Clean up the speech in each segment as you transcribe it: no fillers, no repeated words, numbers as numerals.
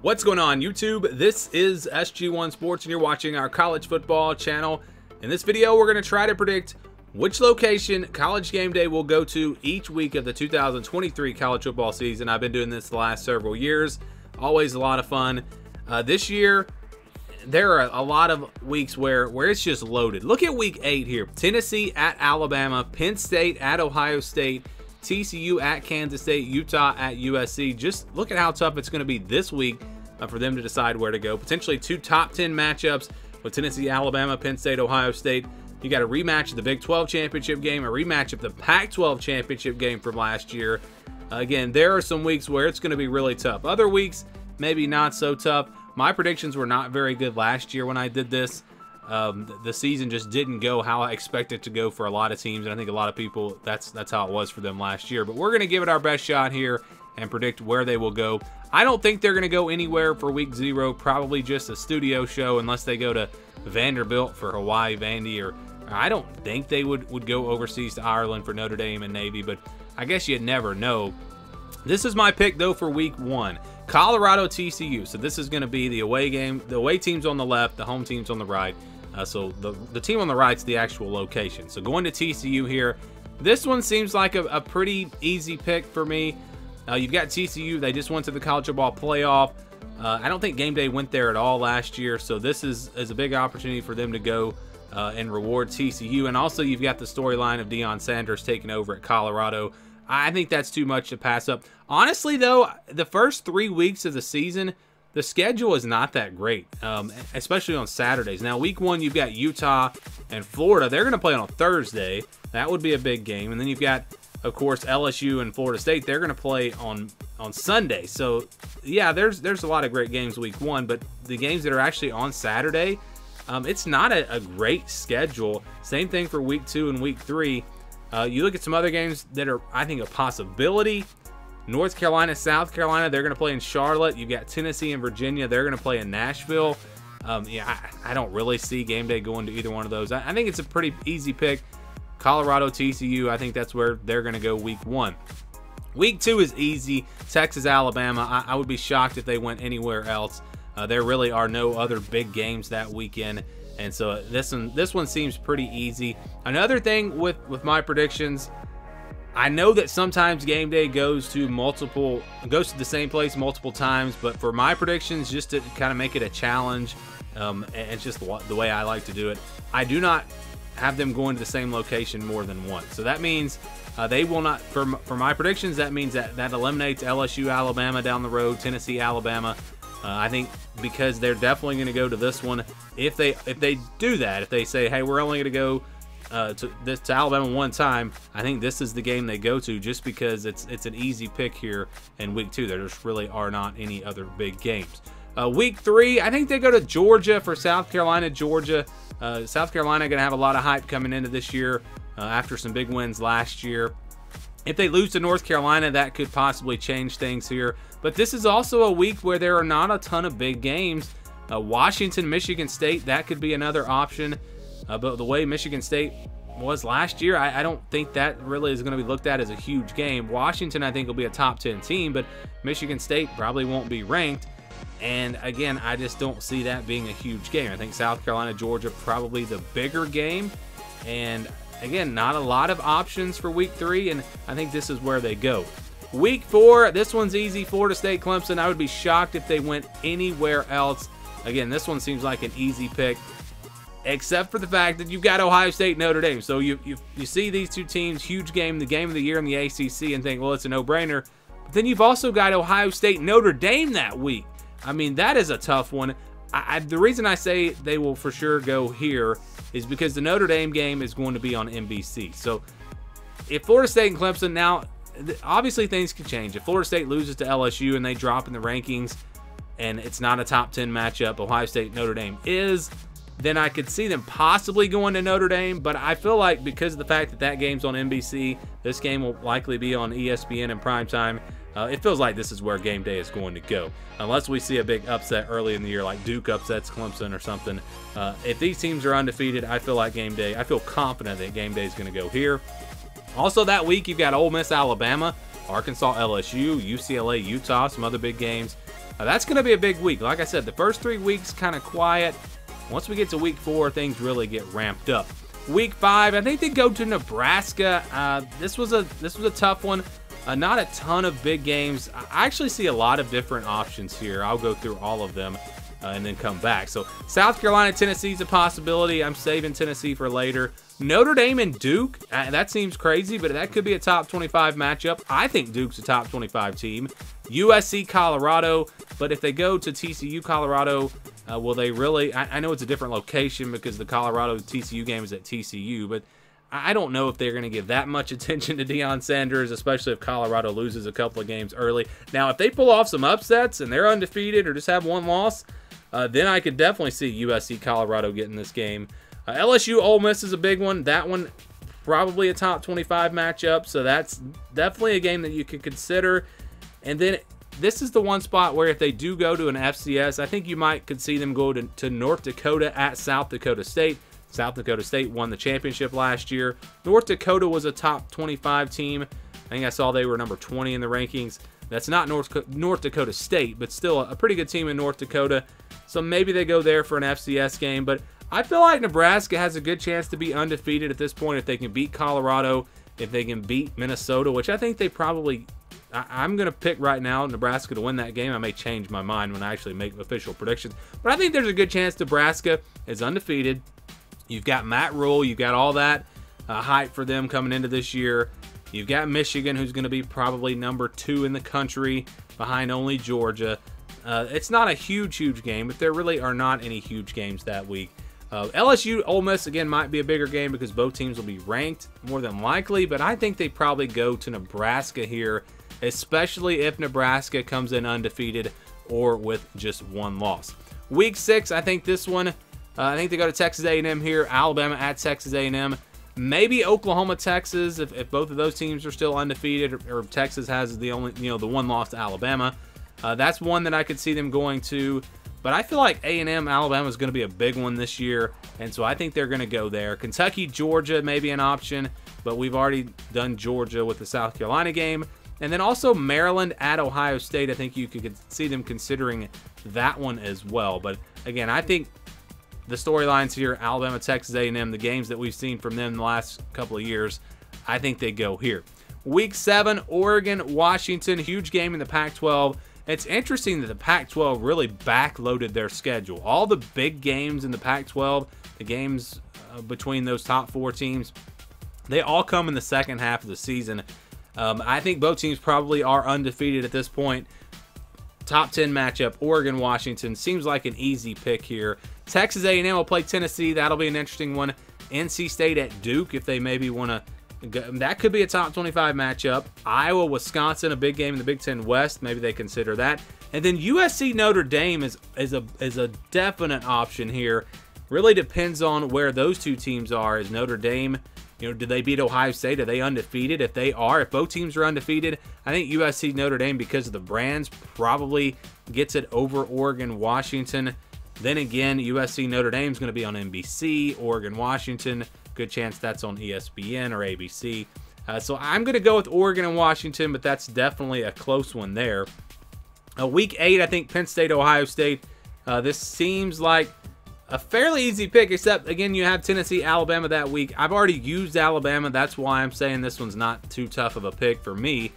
What's going on, YouTube? This is SG1 Sports and you're watching our college football channel. In this video, we're going to try to predict which location College Gameday will go to each week of the 2023 college football season. I've been doing this the last several years. Always a lot of fun. This year, there are a lot of weeks where it's just loaded. Look at week 8 here. Tennessee at Alabama, Penn State at Ohio State, TCU at Kansas State, Utah at USC. Just look at how tough it's going to be this week for them to decide where to go. Potentially 2 top 10 matchups with Tennessee, Alabama, Penn State, Ohio State. You got a rematch of the Big 12 championship game, a rematch of the Pac-12 championship game from last year. Again, there are some weeks where it's going to be really tough. Other weeks, maybe not so tough. My predictions were not very good last year when I did this. The season just didn't go how I expected it to go for a lot of teams, and I think a lot of people, that's how it was for them last year. But we're going to give it our best shot here and predict where they will go. I don't think they're going to go anywhere for week 0, probably just a studio show unless they go to Vanderbilt for Hawaii Vandy, or I don't think they would go overseas to Ireland for Notre Dame and Navy, but I guess you never know. This is my pick, though, for week 1. Colorado TCU. So this is going to be the away game. The away team's on the left, the home team's on the right. So the team on the right's the actual location. So going to TCU here. This one seems like a pretty easy pick for me. You've got TCU. They just went to the college football playoff. I don't think Game Day went there at all last year. So this is a big opportunity for them to go and reward TCU. And also you've got the storyline of Deion Sanders taking over at Colorado. I think that's too much to pass up. Honestly, though, the first 3 weeks of the season, the schedule is not that great, especially on Saturdays. Now, week 1, you've got Utah and Florida. They're going to play on a Thursday. That would be a big game. And then you've got, of course, LSU and Florida State. They're going to play on Sunday. So, yeah, there's a lot of great games week 1. But the games that are actually on Saturday, it's not a great schedule. Same thing for week 2 and week 3. You look at some other games that are, I think, a possibility. North Carolina, South Carolina, they're going to play in Charlotte. You've got Tennessee and Virginia. They're going to play in Nashville. Yeah, I don't really see Game Day going to either one of those. I think it's a pretty easy pick. Colorado, TCU, I think that's where they're going to go week 1. Week 2 is easy. Texas, Alabama. I would be shocked if they went anywhere else. There really are no other big games that weekend. And so this one seems pretty easy. Another thing with my predictions, I know that sometimes Game Day goes to the same place multiple times, but for my predictions, just to kind of make it a challenge, and it's just the way I like to do it, I do not have them going to the same location more than once. So that means they will not, for my predictions, that means that eliminates LSU, Alabama down the road, Tennessee, Alabama. I think because they're definitely going to go to this one. If they do that, if they say, hey, we're only going to go to Alabama one time, I think this is the game they go to, just because it's an easy pick here in week 2. There just really are not any other big games. Week 3, I think they go to Georgia for South Carolina, Georgia. South Carolina going to have a lot of hype coming into this year after some big wins last year. If they lose to North Carolina, that could possibly change things here. But this is also a week where there are not a ton of big games. Washington, Michigan State, that could be another option. But the way Michigan State was last year, I don't think that really is going to be looked at as a huge game. Washington, I think, will be a top 10 team, but Michigan State probably won't be ranked. And again, I just don't see that being a huge game. I think South Carolina, Georgia, probably the bigger game. And again, not a lot of options for week 3, and I think this is where they go. Week 4, this one's easy. Florida State, Clemson. I would be shocked if they went anywhere else. Again, this one seems like an easy pick, except for the fact that you've got Ohio State, Notre Dame. So you see these two teams, huge game, the game of the year in the ACC, and think, well, it's a no-brainer. But then you've also got Ohio State, Notre Dame that week. I mean, that is a tough one. The reason I say they will for sure go here is because the Notre Dame game is going to be on NBC. So if Florida State and Clemson, now, obviously things could change. If Florida State loses to LSU and they drop in the rankings and it's not a top 10 matchup, Ohio State, Notre Dame is, then I could see them possibly going to Notre Dame. But I feel like because of the fact that that game's on NBC, this game will likely be on ESPN in primetime. It feels like this is where Game Day is going to go, unless we see a big upset early in the year, like Duke upsets Clemson or something. If these teams are undefeated, I feel like I feel confident that Game Day is going to go here. Also that week, you've got Ole Miss, Alabama. Arkansas, LSU, UCLA, Utah, some other big games. That's going to be a big week. Like I said, the first 3 weeks kind of quiet. Once we get to week 4, things really get ramped up. Week 5, I think they go to Nebraska. This was a tough one. Not a ton of big games. I actually see a lot of different options here. I'll go through all of them and then come back. So South Carolina, Tennessee is a possibility. I'm saving Tennessee for later. Notre Dame and Duke, that seems crazy, but that could be a top 25 matchup. I think Duke's a top 25 team. USC, Colorado, but if they go to TCU, Colorado, will they really? I know it's a different location because the Colorado-TCU game is at TCU, but I don't know if they're going to give that much attention to Deion Sanders, especially if Colorado loses a couple of games early. Now, if they pull off some upsets and they're undefeated or just have one loss, then I could definitely see USC, Colorado getting this game. LSU, Ole Miss is a big one. That one, probably a top 25 matchup, so that's definitely a game that you could consider. And then this is the one spot where if they do go to an FCS, I think you could see them go to North Dakota at South Dakota State. South Dakota State won the championship last year. North Dakota was a top 25 team. I think I saw they were number 20 in the rankings. That's not North Dakota State, but still a pretty good team in North Dakota. So maybe they go there for an FCS game. But I feel like Nebraska has a good chance to be undefeated at this point if they can beat Colorado, if they can beat Minnesota, which I think they probably... I'm going to pick right now Nebraska to win that game. I may change my mind when I actually make official predictions. But I think there's a good chance Nebraska is undefeated. You've got Matt Rule. You've got all that hype for them coming into this year. You've got Michigan, who's going to be probably number 2 in the country behind only Georgia. It's not a huge game, but there really are not any huge games that week. LSU, Ole Miss, again, might be a bigger game because both teams will be ranked more than likely, but I think they probably go to Nebraska here, especially if Nebraska comes in undefeated or with just one loss. Week 6, I think this one, I think they go to Texas A&M here, Alabama at Texas A&M. Maybe Oklahoma, Texas, if both of those teams are still undefeated, or Texas has the only, the one loss to Alabama. That's one that I could see them going to. But I feel like A&M, Alabama is going to be a big one this year, and so I think they're going to go there. Kentucky, Georgia may be an option, but we've already done Georgia with the South Carolina game. And then also Maryland at Ohio State. I think you could see them considering that one as well. But again, I think the storylines here, Alabama, Texas A&M, the games that we've seen from them in the last couple of years, I think they go here. Week 7, Oregon, Washington, huge game in the Pac-12. It's interesting that the Pac-12 really backloaded their schedule. All the big games in the Pac-12, the games between those top 4 teams, they all come in the second half of the season. I think both teams probably are undefeated at this point. Top 10 matchup, Oregon, Washington. Seems like an easy pick here. Texas A&M will play Tennessee. That'll be an interesting one. NC State at Duke, if they maybe want to. That could be a top 25 matchup. Iowa, Wisconsin, a big game in the Big Ten West. Maybe they consider that. And then USC Notre Dame is a definite option here. Really depends on where those two teams are. Is Notre Dame, do they beat Ohio State? Are they undefeated? If they are, if both teams are undefeated, I think USC Notre Dame, because of the brands, probably gets it over Oregon, Washington. Then again, USC Notre Dame is going to be on NBC. Oregon, Washington, good chance that's on ESPN or ABC. So I'm going to go with Oregon and Washington, but that's definitely a close one there. Week 8, I think Penn State, Ohio State. This seems like a fairly easy pick, except, again, you have Tennessee, Alabama that week. I've already used Alabama. That's why I'm saying this one's not too tough of a pick for me.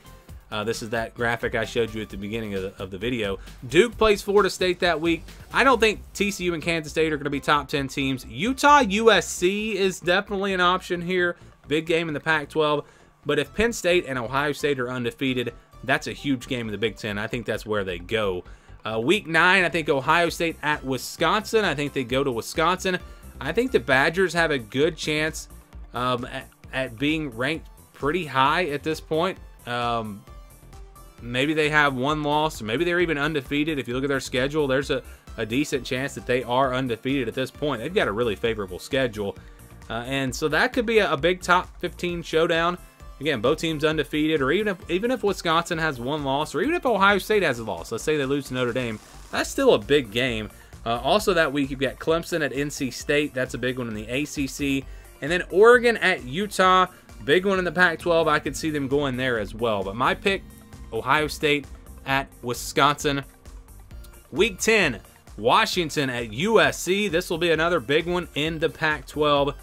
This is that graphic I showed you at the beginning of the video. Duke plays Florida State that week. I don't think TCU and Kansas State are going to be top 10 teams. Utah, USC is definitely an option here. Big game in the Pac-12. But if Penn State and Ohio State are undefeated, that's a huge game in the Big Ten. I think that's where they go. Week 9, I think Ohio State at Wisconsin. I think they go to Wisconsin. I think the Badgers have a good chance at being ranked pretty high at this point. Maybe they have one loss, or maybe they're even undefeated. If you look at their schedule, there's a decent chance that they are undefeated at this point. They've got a really favorable schedule. And so that could be a big top 15 showdown. Again, both teams undefeated, or even if Wisconsin has one loss, or even if Ohio State has a loss, let's say they lose to Notre Dame, that's still a big game. Also that week, you've got Clemson at NC State. That's a big one in the ACC. And then Oregon at Utah. Big one in the Pac-12. I could see them going there as well. But my pick, Ohio State at Wisconsin. Week 10, Washington at USC. This will be another big one in the Pac-12.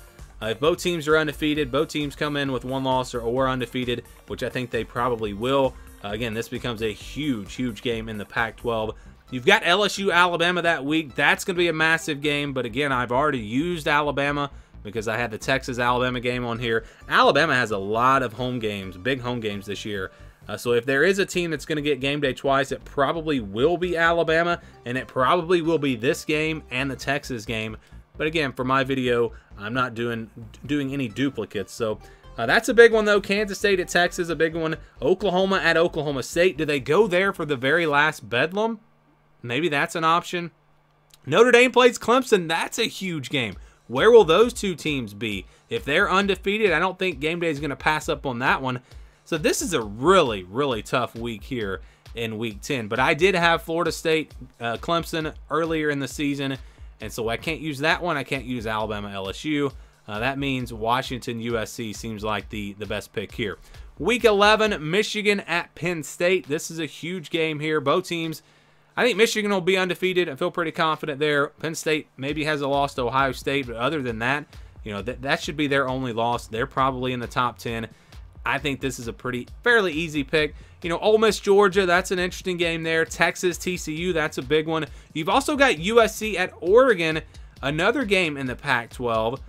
If both teams are undefeated, both teams come in with one loss or undefeated, which I think they probably will. Again, this becomes a huge, huge game in the Pac-12. You've got LSU, Alabama that week. That's going to be a massive game. But again, I've already used Alabama because I had the Texas-Alabama game on here. Alabama has a lot of home games, big home games this year. So if there is a team that's going to get game day twice, it probably will be Alabama, and it probably will be this game and the Texas game. But again, for my video, I'm not doing any duplicates. So that's a big one, though. Kansas State at Texas, a big one. Oklahoma at Oklahoma State. Do they go there for the very last bedlam? Maybe that's an option. Notre Dame plays Clemson. That's a huge game. Where will those two teams be? If they're undefeated, I don't think Game Day is going to pass up on that one. So this is a really, really tough week here in Week 10. But I did have Florida State, Clemson earlier in the season, and so I can't use that one. I can't use Alabama, LSU. That means Washington, USC seems like the best pick here. Week 11, Michigan at Penn State. This is a huge game here. Both teams, I think Michigan will be undefeated. I feel pretty confident there. Penn State maybe has a loss to Ohio State, but other than that, you know, that should be their only loss. They're probably in the top 10. I think this is a fairly easy pick. You know, Ole Miss, Georgia, that's an interesting game there. Texas, TCU, that's a big one. You've also got USC at Oregon, another game in the Pac-12.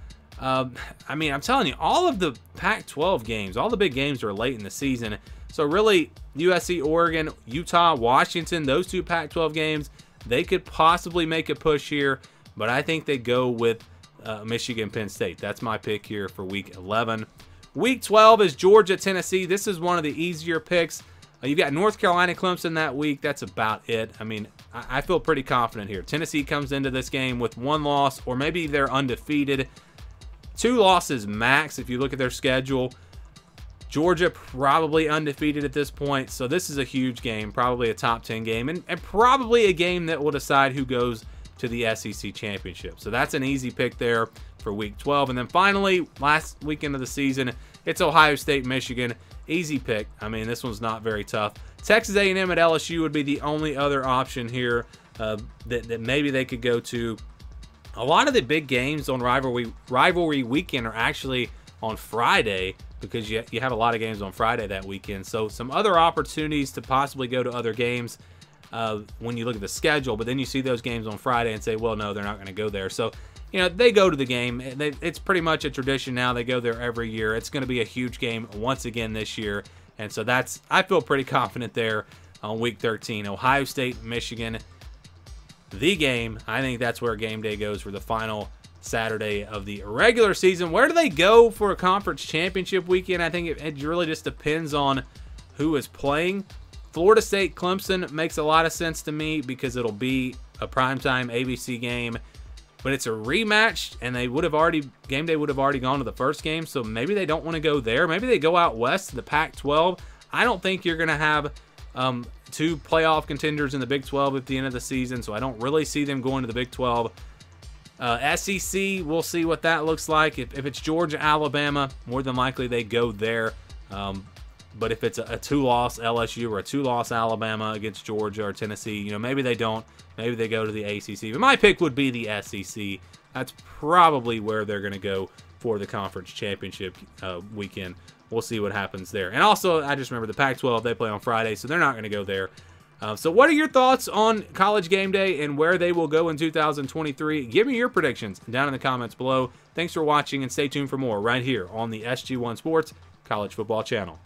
I mean, I'm telling you, all of the Pac-12 games, all the big games are late in the season. So really, USC, Oregon, Utah, Washington, those two Pac-12 games, they could possibly make a push here. But I think they go with Michigan, Penn State. That's my pick here for Week 11. Week 12 is Georgia, Tennessee. This is one of the easier picks. You've got North Carolina, Clemson that week. That's about it. I mean, I feel pretty confident here. Tennessee comes into this game with one loss, or maybe they're undefeated. 2 losses max if you look at their schedule. Georgia probably undefeated at this point, so this is a huge game, probably a top 10 game, and probably a game that will decide who goes to the SEC championship. So that's an easy pick there for Week 12. And then finally, last weekend of the season, it's Ohio State, Michigan. Easy pick. I mean, this one's not very tough. Texas A&M at LSU would be the only other option here that maybe they could go to. A lot of the big games on rivalry weekend are actually on Friday, because you have a lot of games on Friday that weekend. So some other opportunities to possibly go to other games when you look at the schedule, but then you see those games on Friday and say, well, no, they're not going to go there. So, you know, they go to the game. It's pretty much a tradition now. They go there every year. It's going to be a huge game once again this year. And so I feel pretty confident there on Week 13. Ohio State, Michigan, the game. I think that's where Game Day goes for the final Saturday of the regular season. Where do they go for a conference championship weekend? I think it really just depends on who is playing. Florida State, Clemson makes a lot of sense to me because it'll be a primetime ABC game, but it's a rematch, and Game Day would have already gone to the first game, so maybe they don't want to go there. Maybe they go out west to the Pac-12. I don't think you're going to have 2 playoff contenders in the Big 12 at the end of the season, so I don't really see them going to the Big 12. SEC, we'll see what that looks like. If it's Georgia, Alabama, more than likely they go there. But if it's a 2-loss LSU or a 2-loss Alabama against Georgia or Tennessee, you know, maybe they don't. Maybe they go to the ACC. But my pick would be the SEC. That's probably where they're going to go for the conference championship weekend. We'll see what happens there. And also, I just remember the Pac-12, they play on Friday, so they're not going to go there. So what are your thoughts on College Game Day and where they will go in 2023? Give me your predictions down in the comments below. Thanks for watching, and stay tuned for more right here on the SG1 Sports College Football Channel.